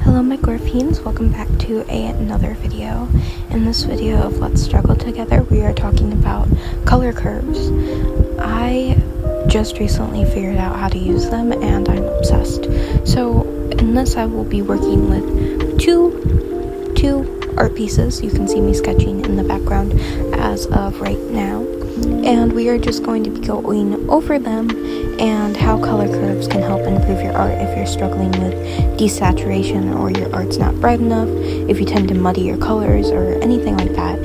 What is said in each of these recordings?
Hello my Gorfians, welcome back to another video. In this video of Let's Struggle Together, we are talking about color curves. I just recently figured out how to use them and I'm obsessed. So in this I will be working with two art pieces. You can see me sketching in the background as of right now. And we are just going to be going over them and how color curves can help improve your art if you're struggling with desaturation or your art's not bright enough, if you tend to muddy your colors or anything like that.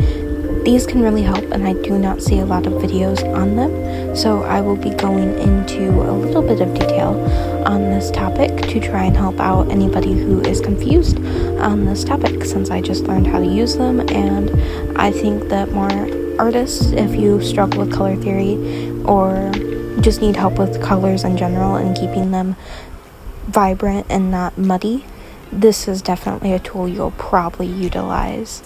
These can really help, and I do not see a lot of videos on them, so I will be going into a little bit of detail on this topic to try and help out anybody who is confused on this topic, since I just learned how to use them, and I think that more artists, if you struggle with color theory or just need help with colors in general and keeping them vibrant and not muddy, this is definitely a tool you'll probably utilize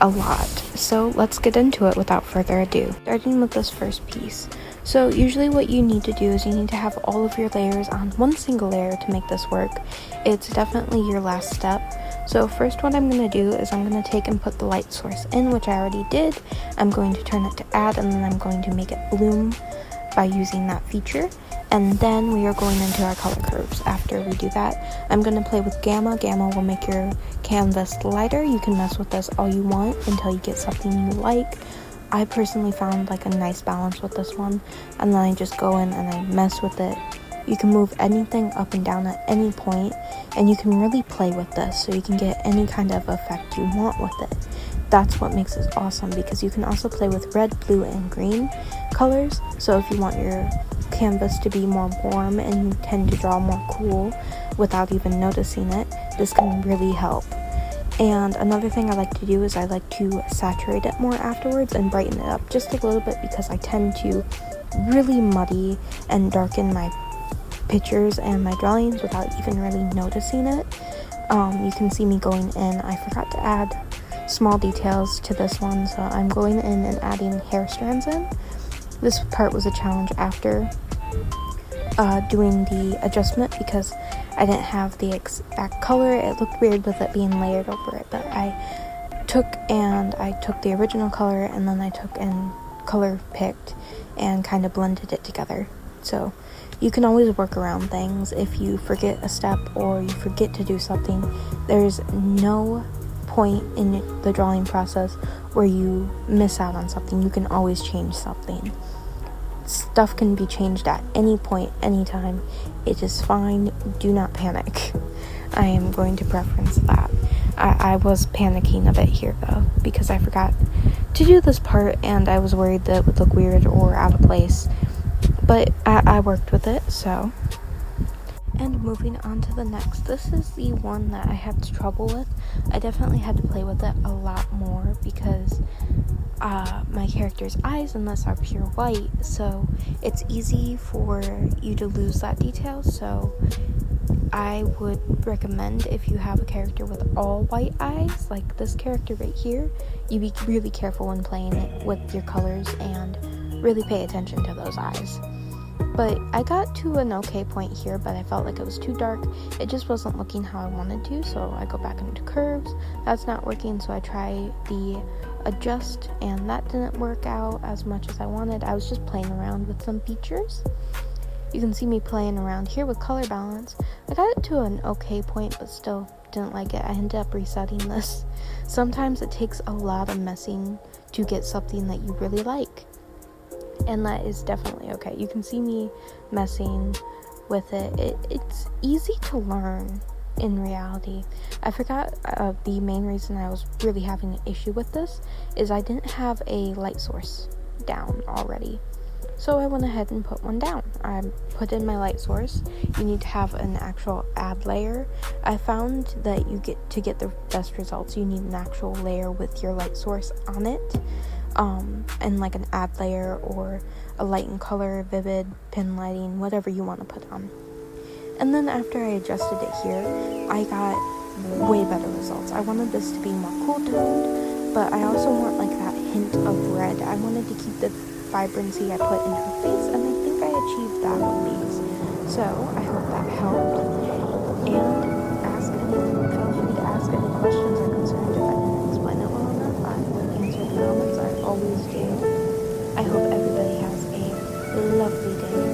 a lot. So let's get into it without further ado. Starting with this first piece. So usually what you need to do is you need to have all of your layers on one single layer to make this work. It's definitely your last step. So first what I'm going to do is I'm going to take and put the light source in, which I already did. I'm going to turn it to add, and then I'm going to make it bloom by using that feature. And then we are going into our color curves. After we do that, I'm going to play with gamma. Gamma will make your canvas lighter. You can mess with this all you want until you get something you like. I personally found like a nice balance with this one, and then I just go in and I mess with it. You can move anything up and down at any point, and you can really play with this so you can get any kind of effect you want with it. That's what makes it awesome, because you can also play with red, blue, and green colors. So if you want your canvas to be more warm and you tend to draw more cool without even noticing it, this can really help. And another thing I like to do is I like to saturate it more afterwards and brighten it up just a little bit, because I tend to really muddy and darken my pictures and my drawings without even really noticing it. You can see me going in. I forgot to add small details to this one, so I'm going in and adding hair strands in. This part was a challenge after doing the adjustment, because I didn't have the exact color. It looked weird with it being layered over it, but I took the original color, and then I took and color picked and kind of blended it together. So you can always work around things. If you forget a step or you forget to do something, there's no point in the drawing process where you miss out on something. You can always change something. Stuff can be changed at any point, anytime. It is fine. Do not panic. I am going to preference that. I was panicking a bit here though, because I forgot to do this part and I was worried that it would look weird or out of place. But I worked with it, so. And moving on to the next. This is the one that I had trouble with. I definitely had to play with it a lot more, because my character's eyes in this are pure white, so it's easy for you to lose that detail. So I would recommend, if you have a character with all white eyes, like this character right here, you be really careful when playing it with your colors and really pay attention to those eyes. But I got to an okay point here, but I felt like it was too dark. It just wasn't looking how I wanted to, so I go back into curves. That's not working, so I try the adjust, and that didn't work out as much as I wanted. I was just playing around with some features. You can see me playing around here with color balance. I got it to an okay point, but still didn't like it. I ended up resetting this. Sometimes it takes a lot of messing to get something that you really like, and that is definitely okay. You can see me messing with it. It's easy to learn in reality. I forgot the main reason I was really having an issue with this is I didn't have a light source down already. So I went ahead and put one down. I put in my light source. You need to have an actual add layer. I found that to get the best results, you need an actual layer with your light source on it. And like an add layer or a light and color, vivid, pin lighting, whatever you want to put on. And then after I adjusted it here, I got way better results. I wanted this to be more cool toned, but I also want like that hint of red. I wanted to keep the vibrancy I put in her face, and I think I achieved that with these. So I hope that helped. And ask anything, feel Tuesday. I hope everybody has a lovely day.